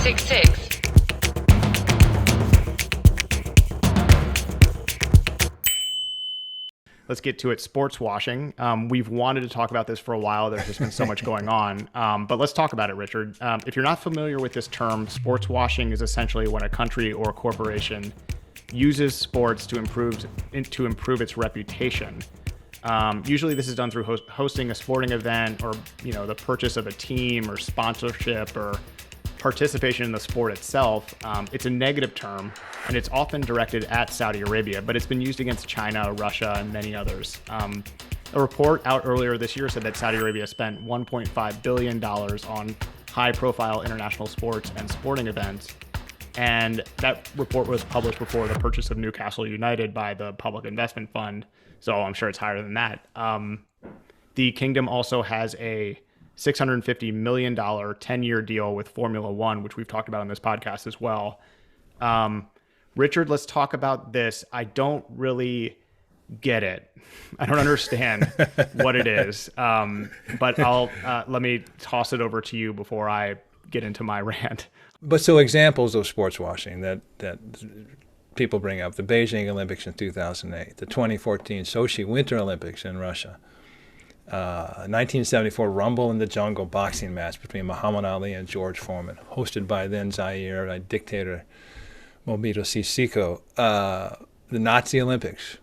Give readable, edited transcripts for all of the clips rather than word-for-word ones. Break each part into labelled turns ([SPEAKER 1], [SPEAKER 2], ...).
[SPEAKER 1] 666.
[SPEAKER 2] Let's get to it. Sportswashing. We've wanted to talk about this for a while. There's just been so much going on. But let's talk about it, Richard. If you're not familiar with this term, sportswashing is essentially when a country or corporation uses sports to improve its reputation. Usually this is done through hosting a sporting event, or the purchase of a team, or sponsorship, or participation in the sport itself. It's a negative term, and it's often directed at Saudi Arabia, but it's been used against China, Russia, and many others. A report out earlier this year said that Saudi Arabia spent $1.5 billion on high-profile international sports and sporting events, and that report was published before the purchase of Newcastle United by the Public Investment Fund, so I'm sure it's higher than that. The kingdom also has a $650 million 10-year deal with Formula One, which we've talked about on this podcast as well. Richard, let's talk about this. I don't really get it. I don't understand what it is. But let me toss it over to you before I get into my rant.
[SPEAKER 3] But so examples of sports washing that people bring up: the Beijing Olympics in 2008, the 2014 Sochi Winter Olympics in Russia, 1974 Rumble in the Jungle boxing match between Muhammad Ali and George Foreman, hosted by then Zaire dictator Mobutu Sese Seko, the Nazi Olympics,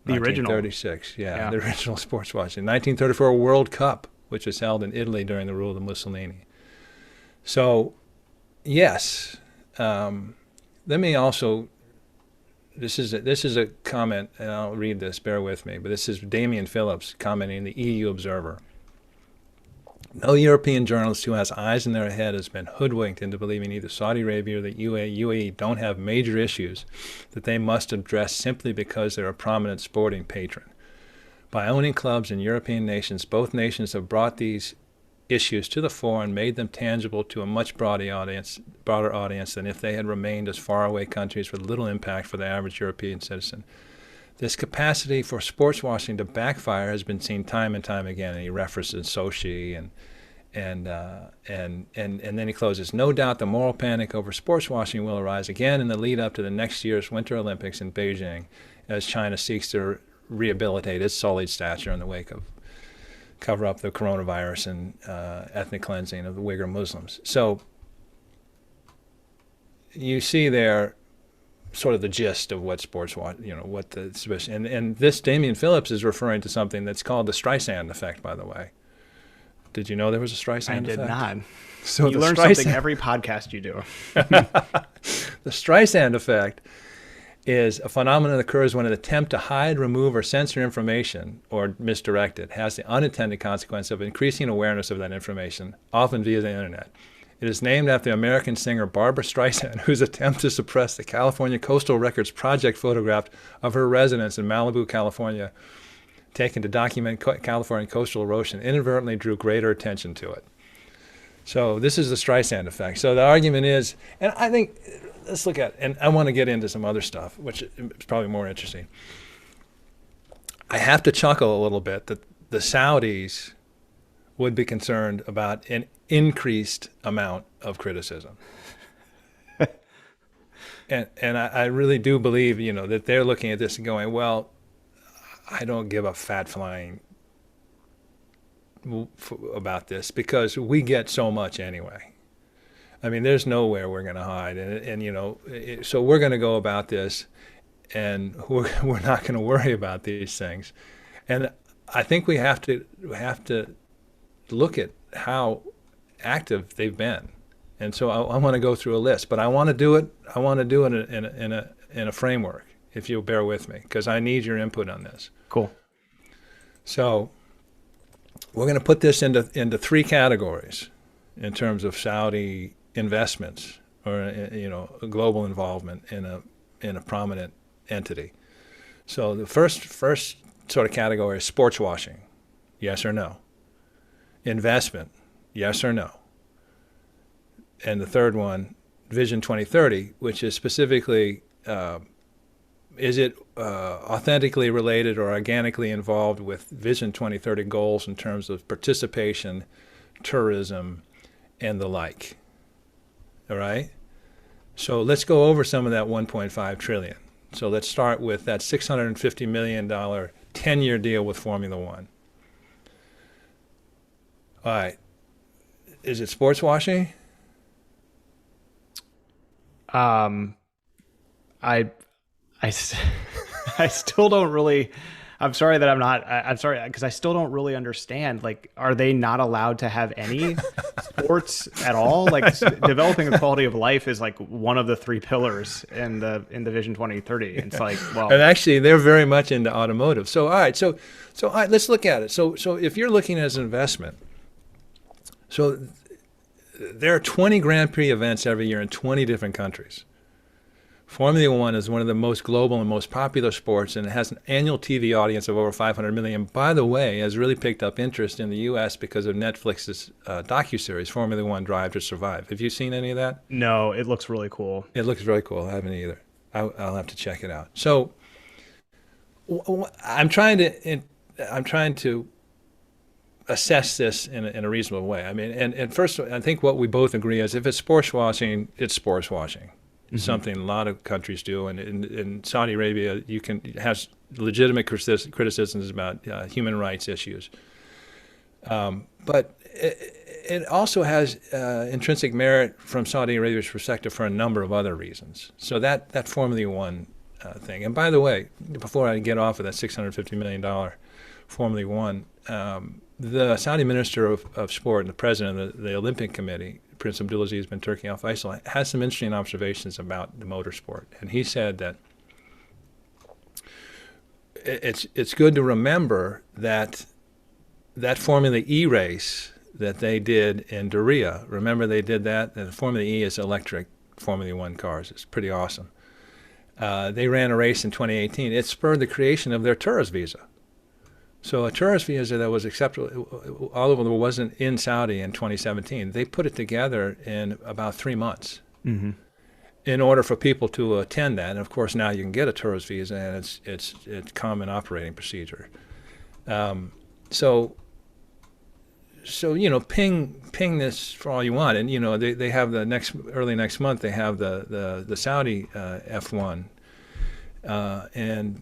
[SPEAKER 2] the original
[SPEAKER 3] 1936, the original sports washing, 1934 World Cup, which was held in Italy during the rule of Mussolini. So, yes, let me also. This is a comment, and I'll read this, bear with me, but this is Damian Phillips commenting in the EU Observer. No European journalist who has eyes in their head has been hoodwinked into believing either Saudi Arabia or the UAE don't have major issues that they must address simply because they're a prominent sporting patron. By owning clubs in European nations, both nations have brought these issues to the fore and made them tangible to a much broader audience than if they had remained as faraway countries with little impact for the average European citizen. This capacity for sports washing to backfire has been seen time and time again, and he references Sochi and then he closes. No doubt the moral panic over sports washing will arise again in the lead up to the next year's Winter Olympics in Beijing, as China seeks to rehabilitate its sullied stature in the wake of cover up the coronavirus and ethnic cleansing of the Uyghur Muslims. So you see there sort of the gist of what sports, what the, and this Damian Phillips is referring to something that's called the Streisand effect, by the way. Did you know there was a Streisand effect?
[SPEAKER 2] I did not.
[SPEAKER 3] So
[SPEAKER 2] you learn something every podcast you do.
[SPEAKER 3] The Streisand effect is a phenomenon that occurs when an attempt to hide, remove, or censor information or misdirect it has the unintended consequence of increasing awareness of that information, often via the internet. It is named after the American singer Barbra Streisand, whose attempt to suppress the California Coastal Records Project photograph of her residence in Malibu, California, taken to document California coastal erosion, inadvertently drew greater attention to it. So this is the Streisand effect. So the argument is, and I think, let's look at, and I want to get into some other stuff, which is probably more interesting. I have to chuckle a little bit that the Saudis would be concerned about an increased amount of criticism. and I really do believe, that they're looking at this and going, well, I don't give a fat flying about this because we get so much anyway. I mean, there's nowhere we're going to hide, and so we're going to go about this, and we're not going to worry about these things. And I think we have to look at how active they've been, and so I want to go through a list, but I want to do it. I want to do it in a framework, if you'll bear with me, because I need your input on this.
[SPEAKER 2] Cool.
[SPEAKER 3] So we're going to put this into three categories in terms of Saudi investments or global involvement in a prominent entity. So the first sort of category is sports washing, yes or no. Investment, yes or no. And the third one, Vision 2030, which is specifically, is it authentically related or organically involved with Vision 2030 goals in terms of participation, tourism, and the like? All right. So let's go over some of that 1.5 trillion. So let's start with that $650 million 10-year deal with Formula One. All right. Is it sports washing?
[SPEAKER 2] I I still don't really. I'm sorry that I'm not. I'm sorry because I still don't really understand. Like, are they not allowed to have any sports at all? Like, developing a quality of life is like one of the three pillars in the Vision 2030. It's like, well,
[SPEAKER 3] and actually, they're very much into automotive. So, all right, so all right, let's look at it. So if you're looking as an investment, so there are 20 Grand Prix events every year in 20 different countries. Formula One is one of the most global and most popular sports, and it has an annual TV audience of over 500 million. By the way, has really picked up interest in the U.S. because of Netflix's docuseries, Formula One Drive to Survive. Have you seen any of that?
[SPEAKER 2] No, it looks really cool.
[SPEAKER 3] It looks really cool. I haven't either. I'll have to check it out. So I'm trying to assess this in a reasonable way. I mean, and first, I think what we both agree is if it's sports washing, it's sports washing. Mm-hmm. Something a lot of countries do, and in Saudi Arabia, has legitimate criticisms about human rights issues. But it also has intrinsic merit from Saudi Arabia's perspective for a number of other reasons. So that Formula One thing. And by the way, before I get off of that $650 million Formula One, the Saudi Minister of Sport and the President of the Olympic Committee, Prince Abdulaziz bin Turki Al Faisal, has some interesting observations about the motorsport. And he said that it's good to remember that Formula E race that they did in Diriyah, remember they did that? And Formula E is electric Formula One cars. It's pretty awesome. They ran a race in 2018. It spurred the creation of their tourist visa. So a tourist visa that was acceptable all over the world wasn't in Saudi in 2017. They put it together in about 3 months in order for people to attend that. And of course, now you can get a tourist visa, and it's common operating procedure. So ping this for all you want. And they have early next month they have the Saudi F1, and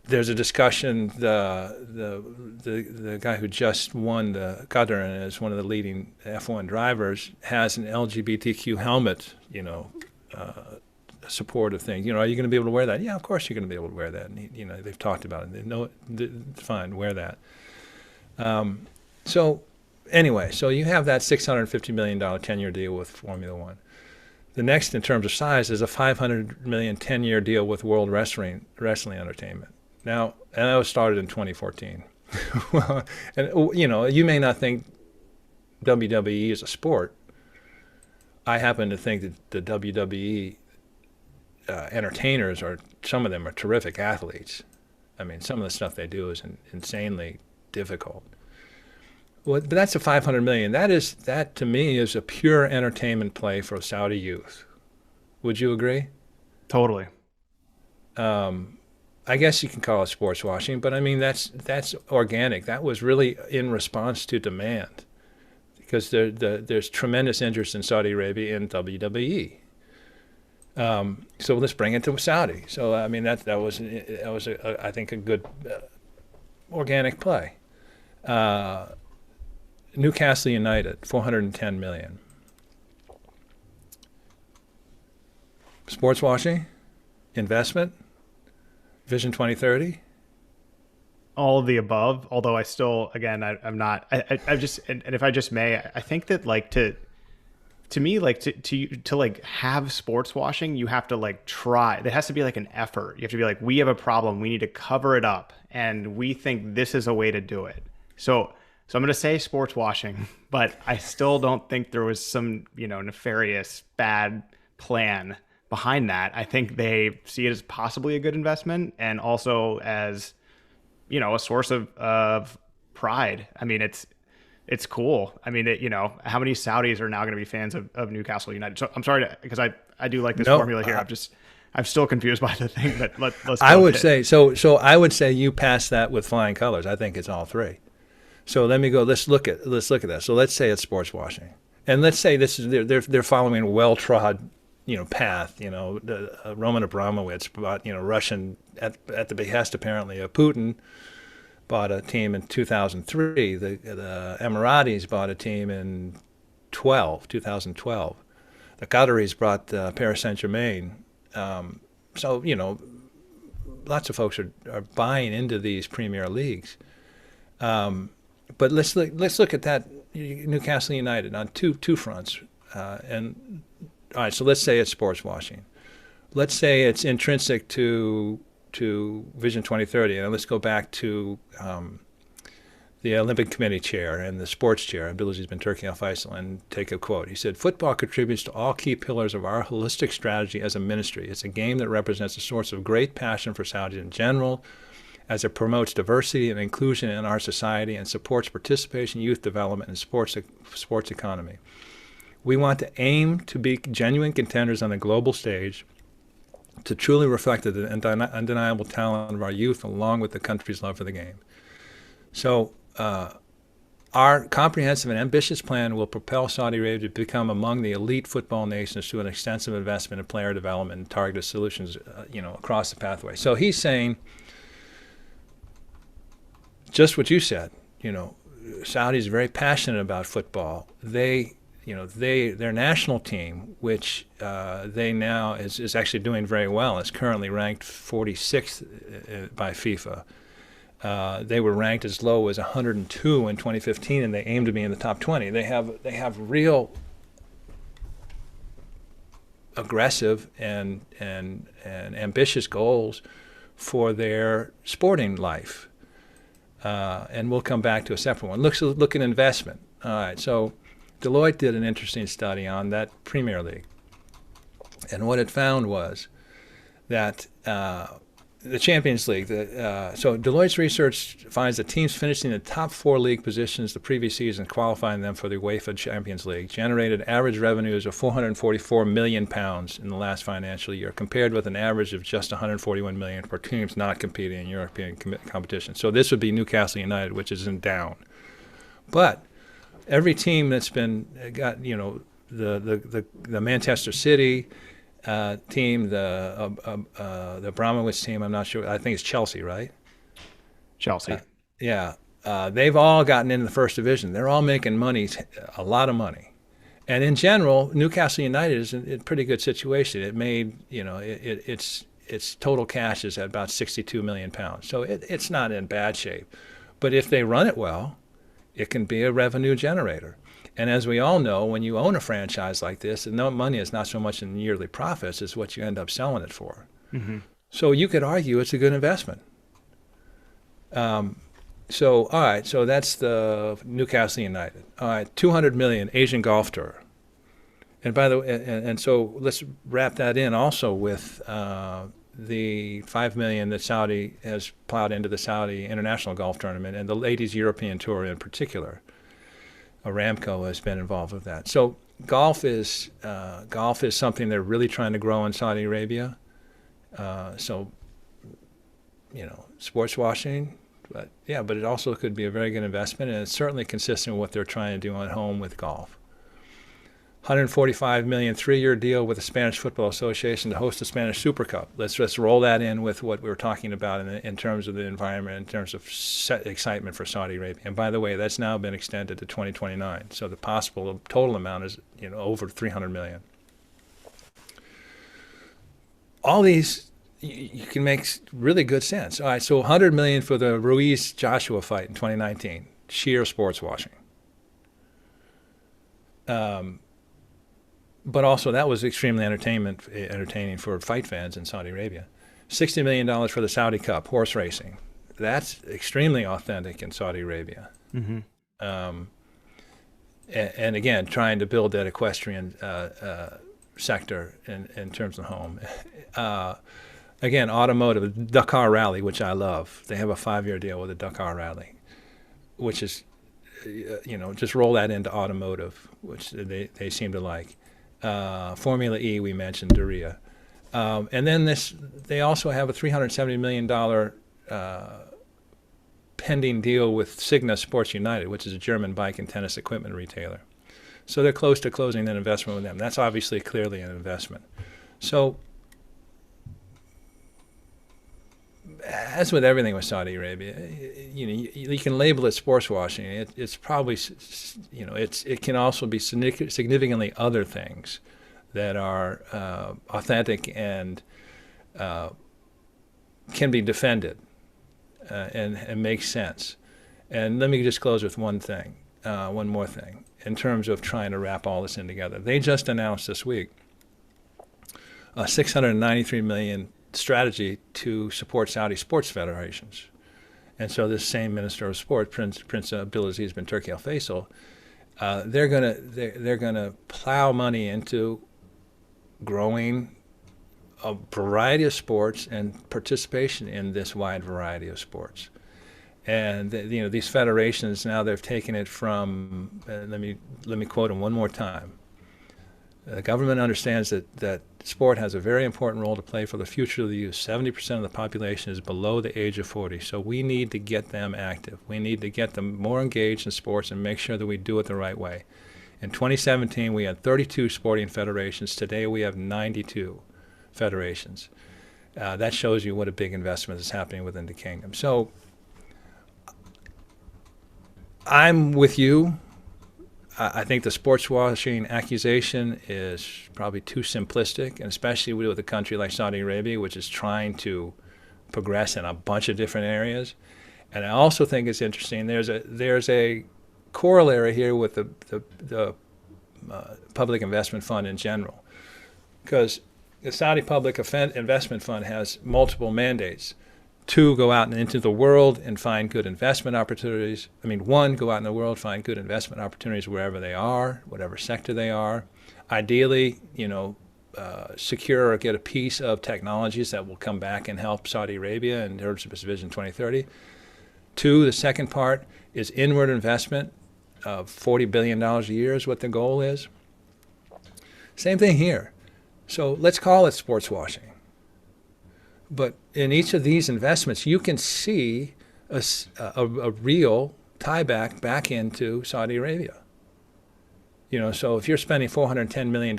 [SPEAKER 3] there's a discussion. The guy who just won the Qatar and is one of the leading F1 drivers has an LGBTQ helmet, supportive thing. Are you going to be able to wear that? Yeah, of course you're going to be able to wear that. And they've talked about it. They know it's fine, wear that. So anyway, so you have that $650 million 10-year deal with Formula One. The next, in terms of size, is a $500 million 10-year deal with World Wrestling Entertainment. Now, and that was started in 2014. Well, and you may not think WWE is a sport. I happen to think that the WWE entertainers some of them are terrific athletes. I mean, some of the stuff they do is insanely difficult. Well, but that's a $500 million. That to me is a pure entertainment play for Saudi youth. Would you agree?
[SPEAKER 2] Totally.
[SPEAKER 3] I guess you can call it sports washing, but I mean that's organic. That was really in response to demand, because there's tremendous interest in Saudi Arabia in WWE. So let's bring it to Saudi. So I mean that was I think a good organic play. Newcastle United, $410 million. Sports washing, investment. Vision 2030?
[SPEAKER 2] All of the above, although I still, again, I'm not, I just, and if I just may, I think that like to me, like to like have sports washing, you have to like try, there has to be like an effort. You have to be like, we have a problem, we need to cover it up, and we think this is a way to do it. So I'm going to say sports washing, but I still don't think there was some, nefarious bad plan behind that. I think they see it as possibly a good investment, and also as, a source of pride. I mean, it's cool. I mean, how many Saudis are now going to be fans of Newcastle United? So I'm sorry because I do like this formula here. I'm still confused by the thing, but let's.
[SPEAKER 3] I would say so. I would say you pass that with flying colors. I think it's all three. So let me go. Let's look at that. So let's say it's sports washing. And let's say this is they're following a well-trod, path. Roman Abramovich bought, Russian at the behest apparently of Putin, bought a team in 2003. The Emiratis bought a team in 2012. The Qataris brought Paris Saint-Germain. So, lots of folks are buying into these premier leagues. But let's look at that Newcastle United on two fronts. And all right, so let's say it's sports washing. Let's say it's intrinsic to Vision 2030, and let's go back to the Olympic Committee chair and the sports chair, Abdulaziz bin Turki Al Faisal, and take a quote. He said, "Football contributes to all key pillars of our holistic strategy as a ministry. It's a game that represents a source of great passion for Saudis in general, as it promotes diversity and inclusion in our society and supports participation, youth development, and sports economy. We want to aim to be genuine contenders on the global stage, to truly reflect the undeniable talent of our youth along with the country's love for the game. So our comprehensive and ambitious plan will propel Saudi Arabia to become among the elite football nations through an extensive investment in player development and targeted solutions, across the pathway." So he's saying just what you said. Saudis are very passionate about football. Their national team, which they now is actually doing very well. It's currently ranked 46th by FIFA. They were ranked as low as 102 in 2015, and they aim to be in the top 20. They have real aggressive and ambitious goals for their sporting life. And we'll come back to a separate one. Look at investment. All right, so Deloitte did an interesting study on that Premier League. And what it found was that the Champions League, so Deloitte's research finds that teams finishing in the top 4 league positions the previous season, qualifying them for the UEFA Champions League, generated average revenues of £444 million in the last financial year, compared with an average of just $141 million for teams not competing in European competition. So this would be Newcastle United, which is in down. But every team that's got the Manchester City team, the Abramovich team, I'm not sure. I think it's Chelsea, right?
[SPEAKER 2] Chelsea.
[SPEAKER 3] They've all gotten into the first division. They're all making money, a lot of money. And in general, Newcastle United is in a pretty good situation. It made, its total cash is at about £62 million. So it's not in bad shape. But if they run it well, it can be a revenue generator. And as we all know, when you own a franchise like this, no money is not so much in yearly profits as what you end up selling it for. Mm-hmm. So you could argue it's a good investment. So all right, so that's the Newcastle United. All right, 200 million Asian Golf Tour. And by the way, and so let's wrap that in also with the 5 million that Saudi has plowed into the Saudi International Golf Tournament and the Ladies European Tour in particular. Aramco has been involved with that. So golf is something they're really trying to grow in Saudi Arabia. Sports washing, but it also could be a very good investment, and it's certainly consistent with what they're trying to do at home with golf. 145 million 3-year deal with the Spanish Football Association to host the Spanish Super Cup. Let's roll that in with what we were talking about in terms of the environment, in terms of excitement for Saudi Arabia. And by the way, that's now been extended to 2029. So the possible total amount is over 300 million. All these you can make really good sense. All right, so 100 million for the Ruiz-Joshua fight in 2019, sheer sports washing. But also that was extremely entertaining for fight fans in Saudi Arabia. $60 million for the Saudi Cup, horse racing. That's extremely authentic in Saudi Arabia. Mm-hmm. And again, trying to build that equestrian sector in terms of home. Again, automotive, Dakar Rally, which I love. They have a 5-year deal with the Dakar Rally, which is, just roll that into automotive, which they seem to like. Formula E, we mentioned, Duria. And then they also have a $370 million pending deal with Signa Sports United, which is a German bike and tennis equipment retailer. So they're close to closing an investment with them. That's obviously clearly an investment. So as with everything with Saudi Arabia, you can label it sports washing. It's probably, it can also be significantly other things that are authentic and can be defended and make sense. And let me just close with one more thing, in terms of trying to wrap all this in together. They just announced this week a $693 million strategy to support Saudi sports federations. And so this same Minister of Sport, Prince Abdulaziz bin Turki Al Faisal, they're gonna plow money into growing a variety of sports and participation in this wide variety of sports. And these federations now, they've taken it from. Let me quote them one more time. The government understands that sport has a very important role to play for the future of the youth. 70% of the population is below the age of 40, so we need to get them active. We need to get them more engaged in sports and make sure that we do it the right way. In 2017, we had 32 sporting federations. Today, we have 92 federations. That shows you what a big investment is happening within the kingdom. So I'm with you. I think the sports washing accusation is probably too simplistic, and especially with a country like Saudi Arabia, which is trying to progress in a bunch of different areas. And I also think it's interesting. There's a corollary here with the public investment fund in general, because the Saudi Public Investment Fund has multiple mandates. 2, go out into the world and find good investment opportunities. 1, go out in the world, find good investment opportunities wherever they are, whatever sector they are. Ideally, secure or get a piece of technologies that will come back and help Saudi Arabia in terms of its Vision 2030. 2, the second part is inward investment of $40 billion a year is what the goal is. Same thing here. So let's call it sports washing. But in each of these investments, you can see a real tie back into Saudi Arabia. So if you're spending $410 million,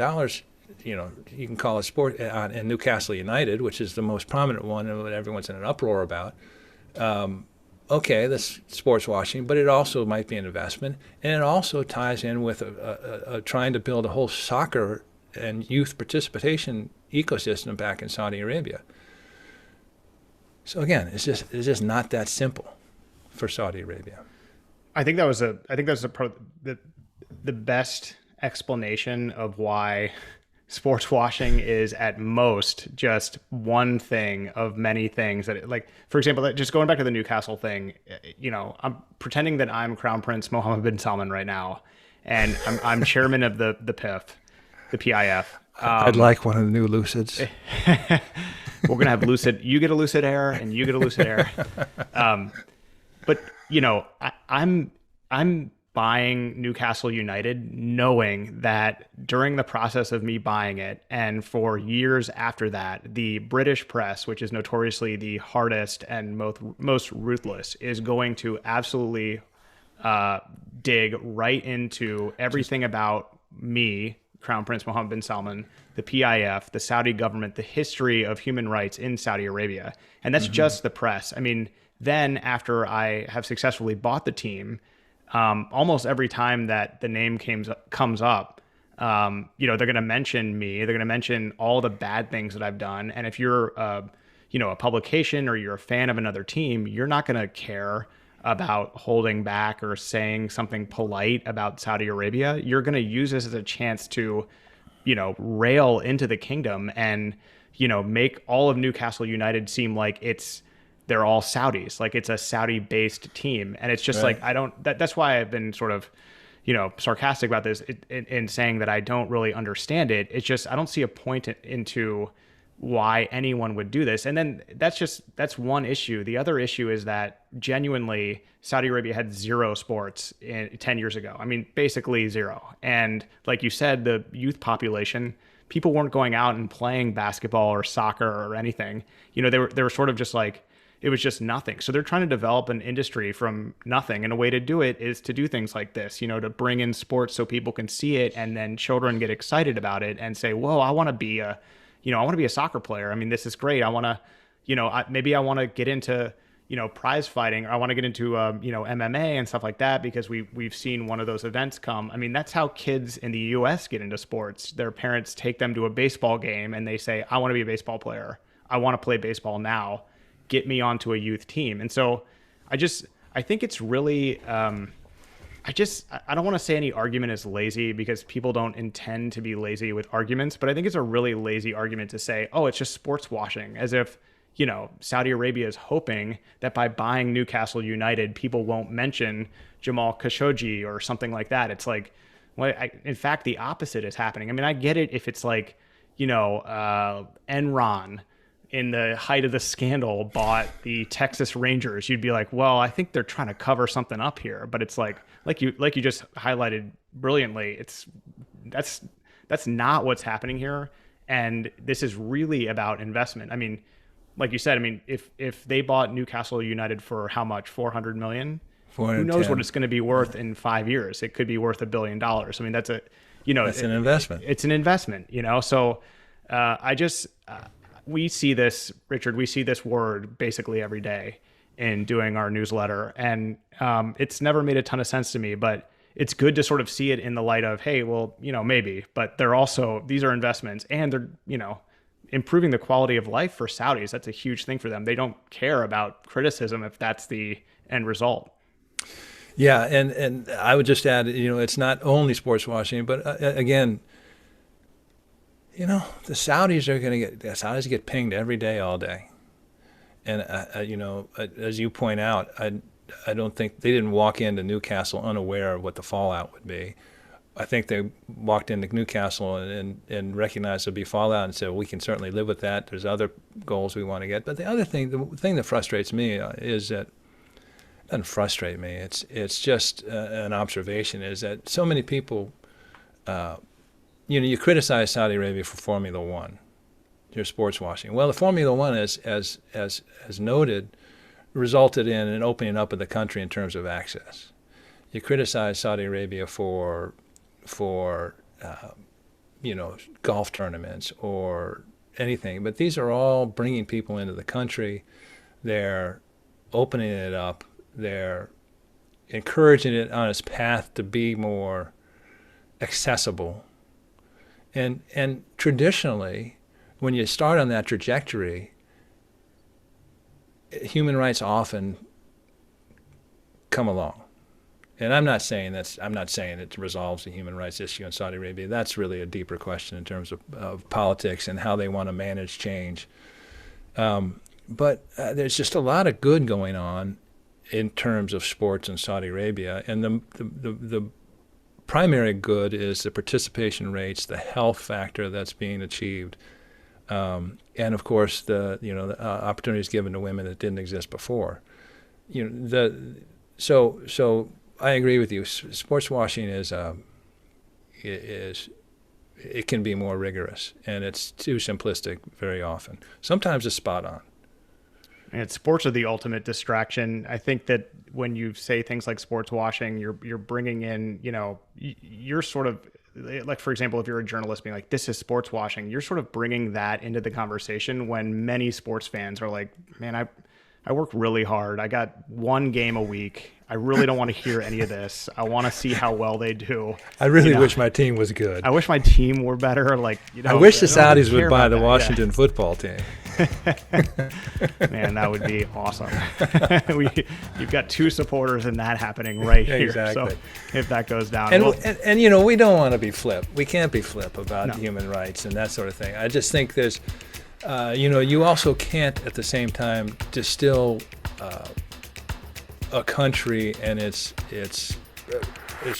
[SPEAKER 3] you can call it sport in Newcastle United, which is the most prominent one and what everyone's in an uproar about. Okay, that's sports washing, but it also might be an investment, and it also ties in with trying to build a whole soccer and youth participation ecosystem back in Saudi Arabia. So again, it's just not that simple for Saudi Arabia.
[SPEAKER 2] I think that was the best explanation of why sports washing is at most just one thing of many things that, like, for example, just going back to the Newcastle thing, I'm pretending that I'm Crown Prince Mohammed bin Salman right now, and I'm chairman of the PIF, the PIF.
[SPEAKER 3] I'd like one of the new Lucids.
[SPEAKER 2] We're going to have Lucid. You get a Lucid Air and you get a Lucid Air. But, I'm buying Newcastle United knowing that during the process of me buying it, and for years after that, the British press, which is notoriously the hardest and most ruthless, is going to absolutely dig right into everything about me, Crown Prince Mohammed bin Salman, the PIF, the Saudi government, the history of human rights in Saudi Arabia. And that's just the press. Then after I have successfully bought the team, almost every time that the name comes up, they're going to mention me. They're going to mention all the bad things that I've done. And if you're, a publication or you're a fan of another team, you're not going to care about holding back or saying something polite about Saudi Arabia. You're going to use this as a chance to, rail into the kingdom and, make all of Newcastle United seem like they're all Saudis, like it's a Saudi-based team. And it's just
[SPEAKER 3] right.
[SPEAKER 2] Like, that's why I've been sort of, sarcastic about this in saying that I don't really understand it. It's just, I don't see a point into why anyone would do this. And then that's one issue. The other issue is that genuinely Saudi Arabia had zero sports 10 years ago. Basically zero. And like you said, the youth population, people weren't going out and playing basketball or soccer or anything. They were sort of just like, it was just nothing. So they're trying to develop an industry from nothing. And a way to do it is to do things like this, to bring in sports so people can see it, and then children get excited about it and say, whoa, I want to be I want to be a soccer player. I mean, this is great. I want to, maybe I want to get into, prize fighting, or I want to get into, MMA and stuff like that, because we've seen one of those events come. I mean, that's how kids in the US get into sports. Their parents take them to a baseball game and they say, I want to be a baseball player. I want to play baseball now. Get me onto a youth team. And so I think it's really, I don't want to say any argument is lazy, because people don't intend to be lazy with arguments, but I think it's a really lazy argument to say, oh, it's just sports washing, as if, Saudi Arabia is hoping that by buying Newcastle United, people won't mention Jamal Khashoggi or something like that. It's like, well, in fact, the opposite is happening. I mean, I get it if it's like, Enron, in the height of the scandal, bought the Texas Rangers. You'd be like, well, I think they're trying to cover something up here. But it's like you just highlighted brilliantly, that's not what's happening here. And this is really about investment. I mean, like you said, I mean, if they bought Newcastle United for how much, 400 million, who knows what it's going to be worth in 5 years? It could be worth $1 billion. I mean, that's an
[SPEAKER 3] investment.
[SPEAKER 2] It's an investment, So we see this, Richard, we see this word basically every day in doing our newsletter. And it's never made a ton of sense to me, but it's good to sort of see it in the light of, hey, well, maybe, but these are investments, and they're, improving the quality of life for Saudis. That's a huge thing for them. They don't care about criticism if that's the end result.
[SPEAKER 3] Yeah. And I would just add, it's not only sports washing, but again, the Saudis get pinged every day, all day. And, as you point out, I don't think they didn't walk into Newcastle unaware of what the fallout would be. I think they walked into Newcastle and recognized there'd be fallout and said, well, we can certainly live with that. There's other goals we want to get. But the thing that frustrates me is that, it doesn't frustrate me, it's just an observation, is that so many people, you criticize Saudi Arabia for Formula One, your sports washing. Well, the Formula One, as noted, resulted in an opening up of the country in terms of access. You criticize Saudi Arabia for golf tournaments or anything, but these are all bringing people into the country. They're opening it up. They're encouraging it on its path to be more accessible. And traditionally, when you start on that trajectory, human rights often come along. And I'm not saying it resolves the human rights issue in Saudi Arabia. That's really a deeper question in terms of politics and how they want to manage change. But there's just a lot of good going on in terms of sports in Saudi Arabia, and the primary good is the participation rates, the health factor that's being achieved, and of course the opportunities given to women that didn't exist before. So I agree with you. Sports washing it can be more rigorous, and it's too simplistic very often. Sometimes it's spot on.
[SPEAKER 2] And sports are the ultimate distraction. I think that when you say things like sports washing, you're bringing in, you're sort of like, for example, if you're a journalist being like, this is sports washing, you're sort of bringing that into the conversation when many sports fans are like, man, I work really hard. I got one game a week. I really don't want to hear any of this. I want to see how well they do.
[SPEAKER 3] I really wish my team was good.
[SPEAKER 2] I wish my team were better. Like,
[SPEAKER 3] I wish the Saudis would buy the Washington football team.
[SPEAKER 2] Man, that would be awesome. You've got two supporters in that happening right here.
[SPEAKER 3] Exactly.
[SPEAKER 2] So if that goes down.
[SPEAKER 3] And we don't want to be flip. We can't be flip about human rights and that sort of thing. I just think there's, you also can't at the same time distill a country and its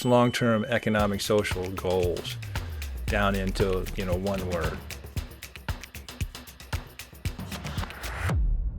[SPEAKER 3] long-term economic social goals down into one word.